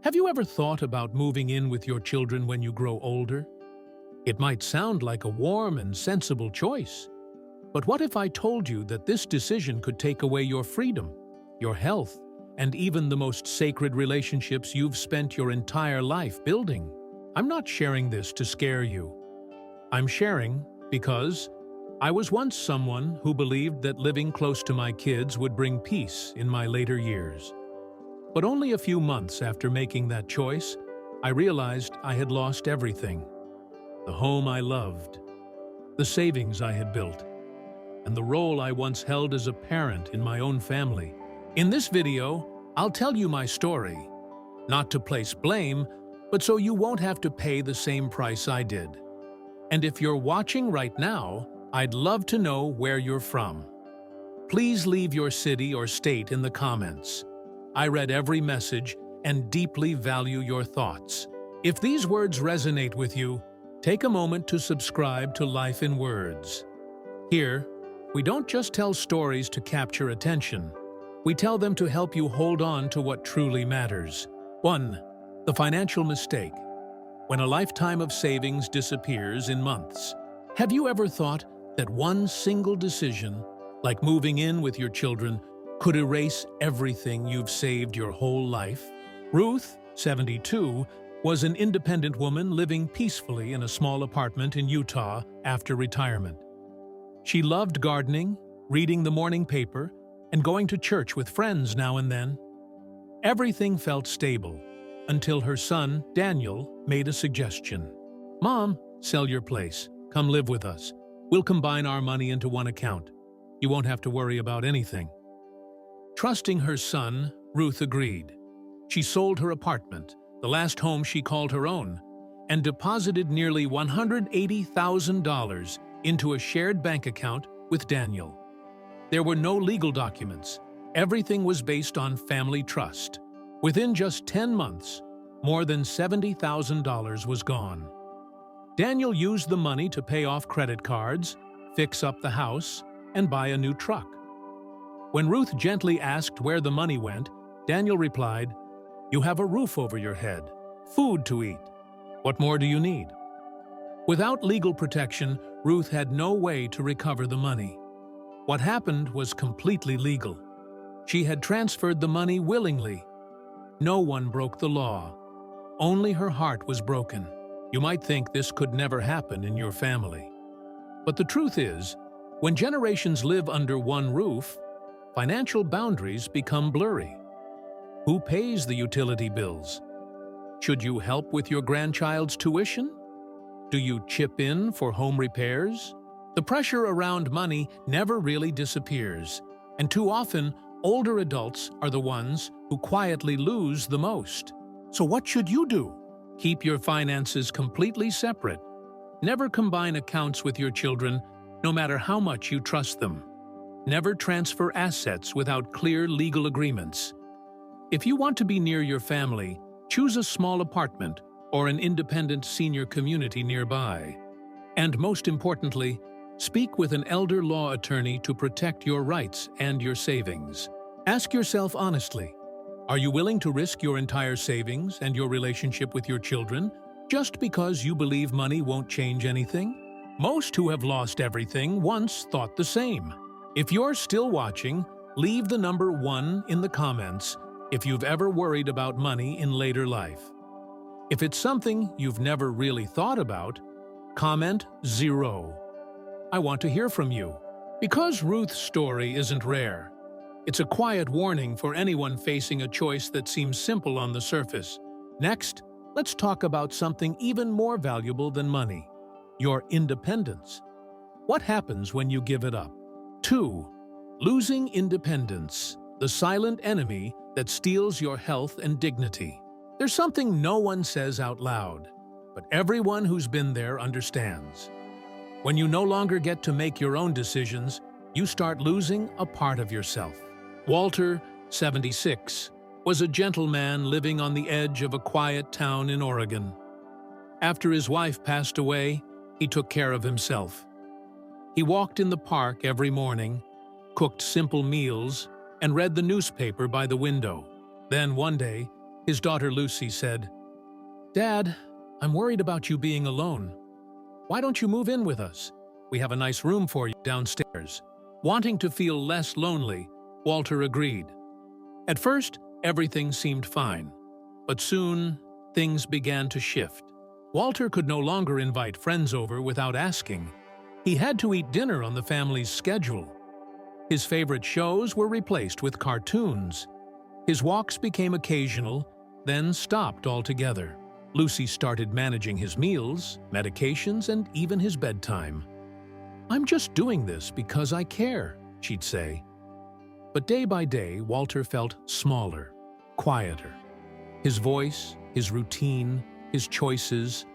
Have you ever thought about moving in with your children when you grow older? It might sound like a warm and sensible choice. But what if I told you that this decision could take away your freedom, your health, and even the most sacred relationships you've spent your entire life building? I'm not sharing this to scare you. I'm sharing because I was once someone who believed that living close to my kids would bring peace in my later years. But only a few months after making that choice, I realized I had lost everything. The home I loved, the savings I had built, and the role I once held as a parent in my own family. In this video, I'll tell you my story, not to place blame, but so you won't have to pay the same price I did. And if you're watching right now, I'd love to know where you're from. Please leave your city or state in the comments. I read every message and deeply value your thoughts. If these words resonate with you, take a moment to subscribe to Life in Words. Here, we don't just tell stories to capture attention. We tell them to help you hold on to what truly matters. 1. The financial mistake. When a lifetime of savings disappears in months. Have you ever thought that one single decision, like moving in with your children, could erase everything you've saved your whole life? Ruth, 72, was an independent woman living peacefully in a small apartment in Utah after retirement. She loved gardening, reading the morning paper, and going to church with friends now and then. Everything felt stable until her son, Daniel, made a suggestion. "Mom, sell your place. Come live with us. We'll combine our money into one account. You won't have to worry about anything." Trusting her son, Ruth agreed. She sold her apartment, the last home she called her own, and deposited nearly $180,000 into a shared bank account with Daniel. There were no legal documents. Everything was based on family trust. Within just 10 months, more than $70,000 was gone. Daniel used the money to pay off credit cards, fix up the house, and buy a new truck. When Ruth gently asked where the money went, Daniel replied, "You have a roof over your head, food to eat. What more do you need?" Without legal protection, Ruth had no way to recover the money. What happened was completely legal. She had transferred the money willingly. No one broke the law. Only her heart was broken. You might think this could never happen in your family. But the truth is, when generations live under one roof, financial boundaries become blurry. Who pays the utility bills? Should you help with your grandchild's tuition? Do you chip in for home repairs? The pressure around money never really disappears, and too often, older adults are the ones who quietly lose the most. So what should you do? Keep your finances completely separate. Never combine accounts with your children, no matter how much you trust them. Never transfer assets without clear legal agreements. If you want to be near your family, choose a small apartment or an independent senior community nearby. And most importantly, speak with an elder law attorney to protect your rights and your savings. Ask yourself honestly, are you willing to risk your entire savings and your relationship with your children just because you believe money won't change anything? Most who have lost everything once thought the same. If you're still watching, leave the number 1 in the comments if you've ever worried about money in later life. If it's something you've never really thought about, comment 0. I want to hear from you. Because Ruth's story isn't rare, it's a quiet warning for anyone facing a choice that seems simple on the surface. Next, let's talk about something even more valuable than money: your independence. What happens when you give it up? 2. Losing independence, the silent enemy that steals your health and dignity. There's something no one says out loud, but everyone who's been there understands. When you no longer get to make your own decisions, you start losing a part of yourself. Walter, 76, was a gentleman living on the edge of a quiet town in Oregon. After his wife passed away, he took care of himself. He walked in the park every morning, cooked simple meals, and read the newspaper by the window. Then one day, His daughter Lucy said, "Dad, I'm worried about you being alone. Why don't you move in with us? We have a nice room for you downstairs." Wanting to feel less lonely, Walter agreed. At first, everything seemed fine, but soon things began to shift. Walter could no longer invite friends over without asking. He had to eat dinner on the family's schedule. His favorite shows were replaced with cartoons. His walks became occasional, then stopped altogether. Lucy started managing his meals, medications, and even his bedtime. "I'm just doing this because I care," she'd say. But day by day, Walter felt smaller, quieter. His voice, his routine, his choices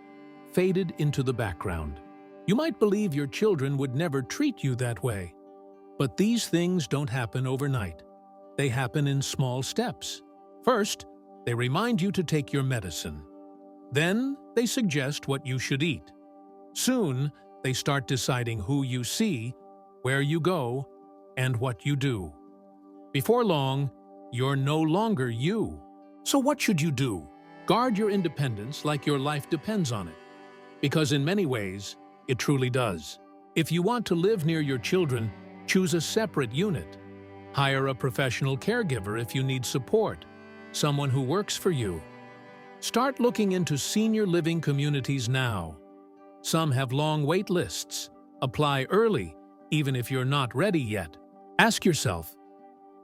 faded into the background. You might believe your children would never treat you that way. But these things don't happen overnight. They happen in small steps. First, they remind you to take your medicine. Then, they suggest what you should eat. Soon, they start deciding who you see, where you go, and what you do. Before long, you're no longer you. So what should you do? Guard your independence like your life depends on it. Because in many ways, it truly does. If you want to live near your children, choose a separate unit. Hire a professional caregiver if you need support, someone who works for you. Start looking into senior living communities now. Some have long wait lists. Apply early, even if you're not ready yet. Ask yourself,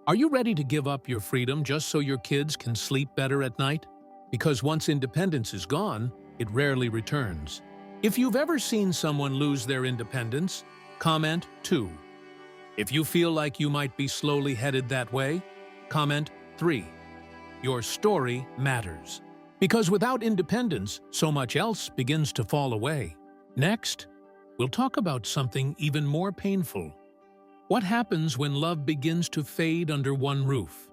are you ready to give up your freedom just so your kids can sleep better at night? Because once independence is gone, it rarely returns. If you've ever seen someone lose their independence, comment 2. If you feel like you might be slowly headed that way, comment 3. Your story matters. Because without independence, so much else begins to fall away. Next, we'll talk about something even more painful. What happens when love begins to fade under one roof?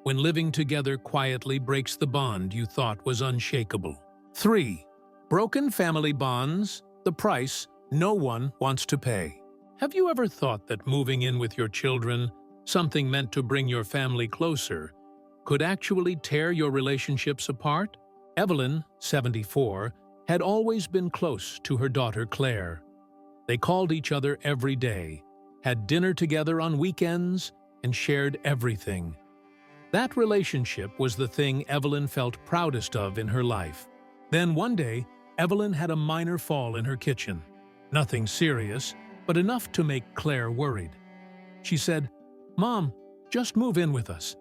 When living together quietly breaks the bond you thought was unshakable. 3. Broken family bonds, the price no one wants to pay. Have you ever thought that moving in with your children, something meant to bring your family closer, could actually tear your relationships apart? Evelyn, 74, had always been close to her daughter Claire. They called each other every day, had dinner together on weekends, and shared everything. That relationship was the thing Evelyn felt proudest of in her life. Then one day, Evelyn had a minor fall in her kitchen. Nothing serious, but enough to make Claire worried. She said, "Mom, just move in with us.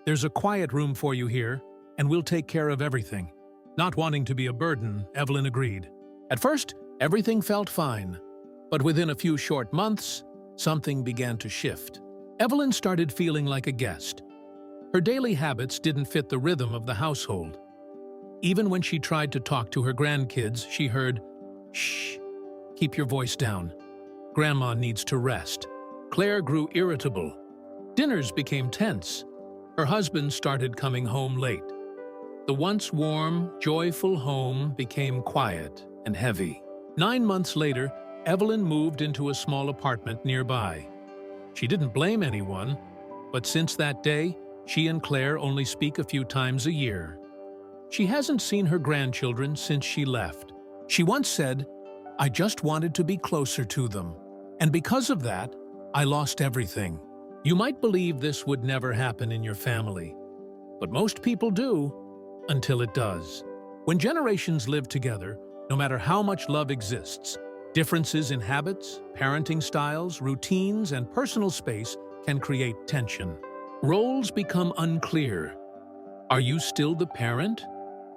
There's a quiet room for you here, and we'll take care of everything." Not wanting to be a burden, Evelyn agreed. At first, everything felt fine, but within a few short months, something began to shift. Evelyn started feeling like a guest. Her daily habits didn't fit the rhythm of the household. Even when she tried to talk to her grandkids, she heard, "Shh, keep your voice down. Grandma needs to rest." Claire grew irritable. Dinners became tense. Her husband started coming home late. The once warm, joyful home became quiet and heavy. 9 months later, Evelyn moved into a small apartment nearby. She didn't blame anyone, but since that day, she and Claire only speak a few times a year. She hasn't seen her grandchildren since she left. She once said, "I just wanted to be closer to them. And because of that, I lost everything." You might believe this would never happen in your family, but most people do, until it does. When generations live together, no matter how much love exists, differences in habits, parenting styles, routines, and personal space can create tension. Roles become unclear. Are you still the parent?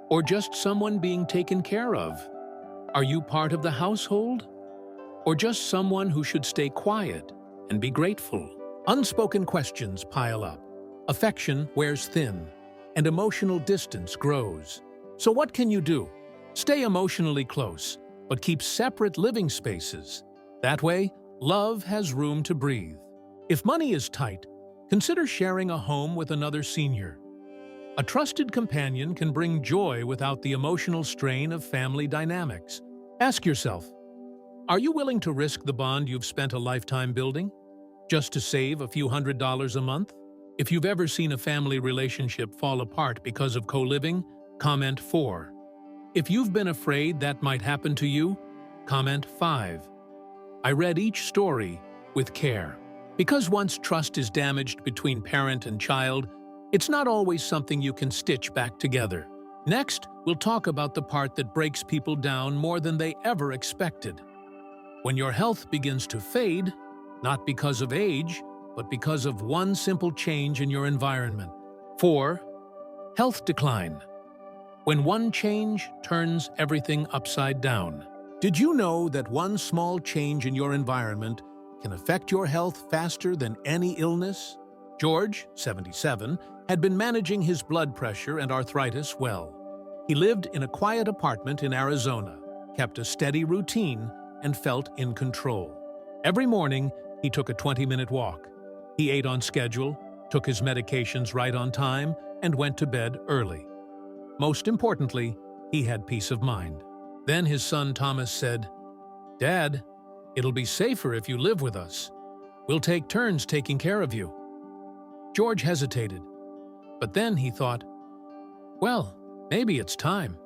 Or just someone being taken care of? Are you part of the household? Or just someone who should stay quiet and be grateful? Unspoken questions pile up. Affection wears thin, and emotional distance grows. So what can you do? Stay emotionally close, but keep separate living spaces. That way, love has room to breathe. If money is tight, consider sharing a home with another senior. A trusted companion can bring joy without the emotional strain of family dynamics. Ask yourself, are you willing to risk the bond you've spent a lifetime building, just to save a few $100s a month? If you've ever seen a family relationship fall apart because of co-living, comment 4. If you've been afraid that might happen to you, comment 5. I read each story with care. Because once trust is damaged between parent and child, it's not always something you can stitch back together. Next, we'll talk about the part that breaks people down more than they ever expected. When your health begins to fade, not because of age, but because of one simple change in your environment. 4. Health decline. When one change turns everything upside down. Did you know that one small change in your environment can affect your health faster than any illness? George, 77, had been managing his blood pressure and arthritis well. He lived in a quiet apartment in Arizona, kept a steady routine, and felt in control. Every morning, he took a 20-minute walk. He ate on schedule, took his medications right on time, and went to bed early. Most importantly, he had peace of mind. Then his son Thomas said, "Dad, it'll be safer if you live with us. We'll take turns taking care of you." George hesitated, but then he thought, "Well, maybe it's time.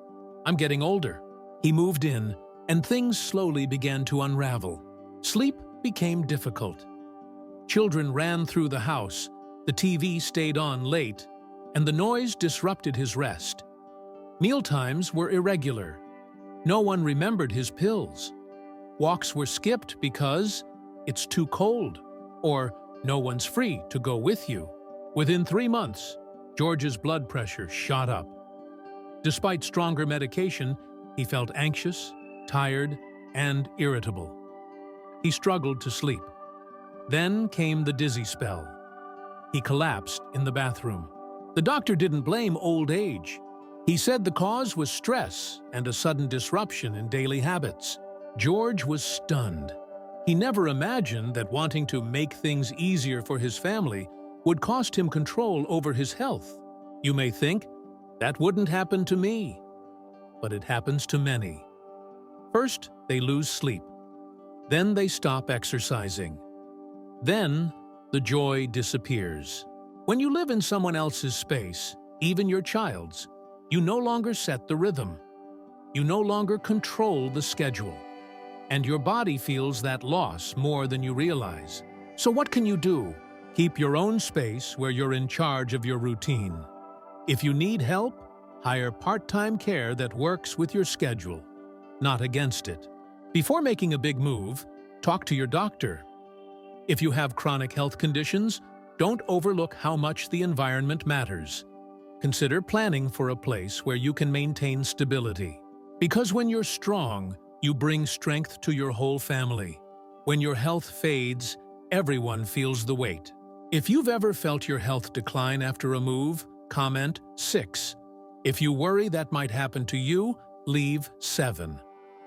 I'm getting older." He moved in, and things slowly began to unravel. Sleep became difficult. Children ran through the house, the TV stayed on late, and the noise disrupted his rest. Mealtimes were irregular. No one remembered his pills. Walks were skipped because it's too cold, or no one's free to go with you. Within 3 months, George's blood pressure shot up. Despite stronger medication, he felt anxious, tired, and irritable. He struggled to sleep. Then came the dizzy spell. He collapsed in the bathroom. The doctor didn't blame old age. He said the cause was stress and a sudden disruption in daily habits. George was stunned. He never imagined that wanting to make things easier for his family would cost him control over his health. You may think, that wouldn't happen to me. But it happens to many. First, they lose sleep. Then they stop exercising. Then, the joy disappears. When you live in someone else's space, even your child's, you no longer set the rhythm. You no longer control the schedule. And your body feels that loss more than you realize. So what can you do? Keep your own space where you're in charge of your routine. If you need help, hire part-time care that works with your schedule, not against it. Before making a big move, talk to your doctor. If you have chronic health conditions, don't overlook how much the environment matters. Consider planning for a place where you can maintain stability. Because when you're strong, you bring strength to your whole family. When your health fades, everyone feels the weight. If you've ever felt your health decline after a move, comment 6. If you worry that might happen to you, leave 7.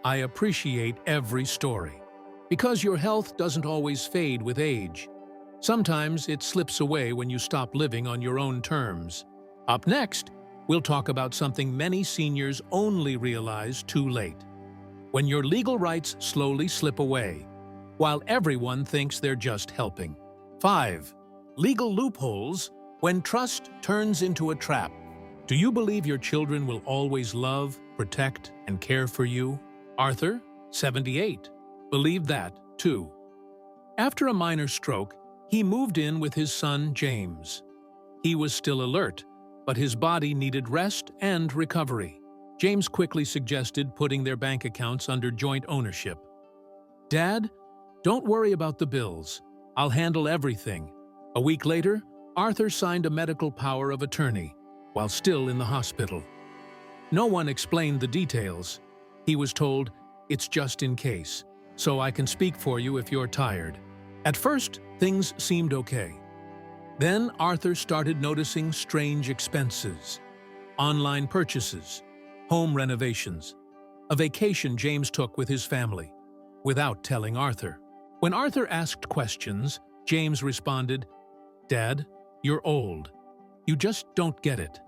I appreciate every story. Because your health doesn't always fade with age. Sometimes it slips away when you stop living on your own terms. Up next, we'll talk about something many seniors only realize too late. When your legal rights slowly slip away, while everyone thinks they're just helping. 5. Legal loopholes when trust turns into a trap. Do you believe your children will always love, protect, and care for you? Arthur, 78, believed that, too. After a minor stroke, he moved in with his son, James. He was still alert, but his body needed rest and recovery. James quickly suggested putting their bank accounts under joint ownership. "Dad, don't worry about the bills. I'll handle everything." A week later, Arthur signed a medical power of attorney, while still in the hospital. No one explained the details. He was told, "It's just in case, so I can speak for you if you're tired." At first, things seemed okay. Then Arthur started noticing strange expenses. Online purchases, home renovations, a vacation James took with his family, without telling Arthur. When Arthur asked questions, James responded, "Dad, you're old. You just don't get it.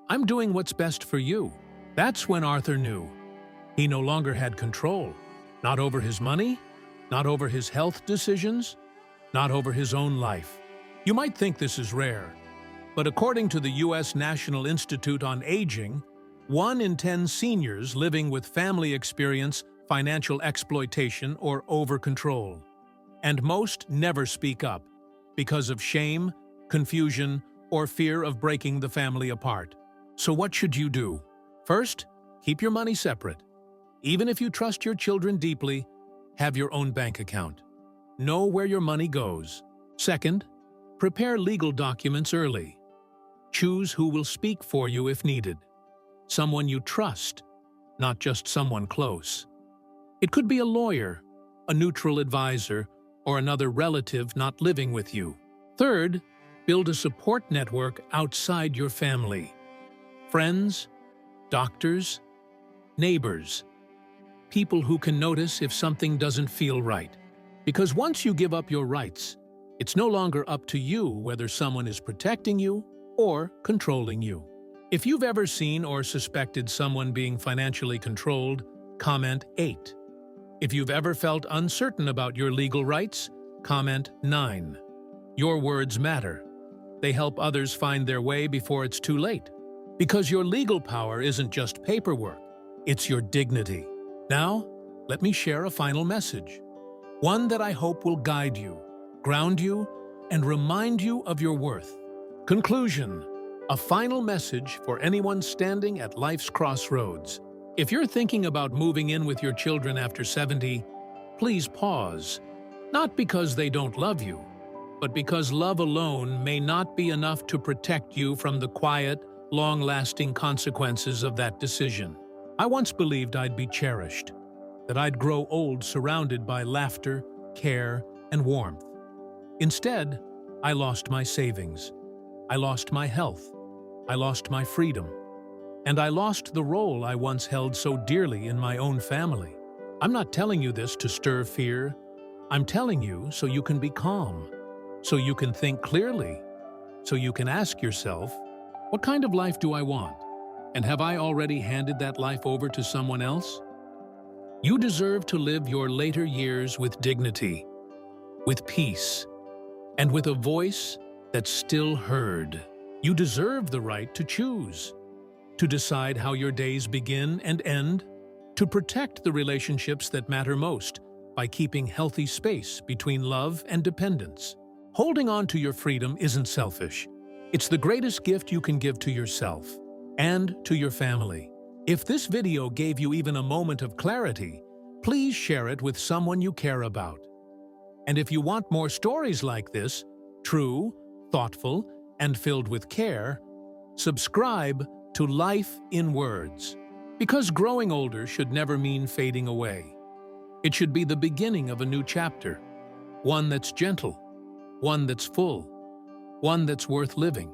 I'm doing what's best for you." That's when Arthur knew. He no longer had control, not over his money, not over his health decisions, not over his own life. You might think this is rare, but according to the U.S. National Institute on Aging, 1 in 10 seniors living with family experience financial exploitation or over-control. And most never speak up because of shame, confusion, or fear of breaking the family apart. So what should you do? First, keep your money separate. Even if you trust your children deeply, have your own bank account. Know where your money goes. Second, prepare legal documents early. Choose who will speak for you if needed. Someone you trust, not just someone close. It could be a lawyer, a neutral advisor, or another relative not living with you. Third, build a support network outside your family. Friends, doctors, neighbors, people who can notice if something doesn't feel right. Because once you give up your rights, it's no longer up to you whether someone is protecting you or controlling you. If you've ever seen or suspected someone being financially controlled, comment 8. If you've ever felt uncertain about your legal rights, comment 9. Your words matter. They help others find their way before it's too late. Because your legal power isn't just paperwork, it's your dignity. Now, let me share a final message. One that I hope will guide you, ground you, and remind you of your worth. Conclusion. A final message for anyone standing at life's crossroads. If you're thinking about moving in with your children after 70, please pause. Not because they don't love you, but because love alone may not be enough to protect you from the quiet, long-lasting consequences of that decision. I once believed I'd be cherished, that I'd grow old surrounded by laughter, care, and warmth. Instead, I lost my savings. I lost my health. I lost my freedom. And I lost the role I once held so dearly in my own family. I'm not telling you this to stir fear. I'm telling you so you can be calm, so you can think clearly, so you can ask yourself, what kind of life do I want? And have I already handed that life over to someone else? You deserve to live your later years with dignity, with peace, and with a voice that's still heard. You deserve the right to choose, to decide how your days begin and end, to protect the relationships that matter most by keeping healthy space between love and dependence. Holding on to your freedom isn't selfish. It's the greatest gift you can give to yourself and to your family. If this video gave you even a moment of clarity, please share it with someone you care about. And if you want more stories like this, true, thoughtful, and filled with care, subscribe to Life in Words. Because growing older should never mean fading away. It should be the beginning of a new chapter, one that's gentle, one that's full, one that's worth living.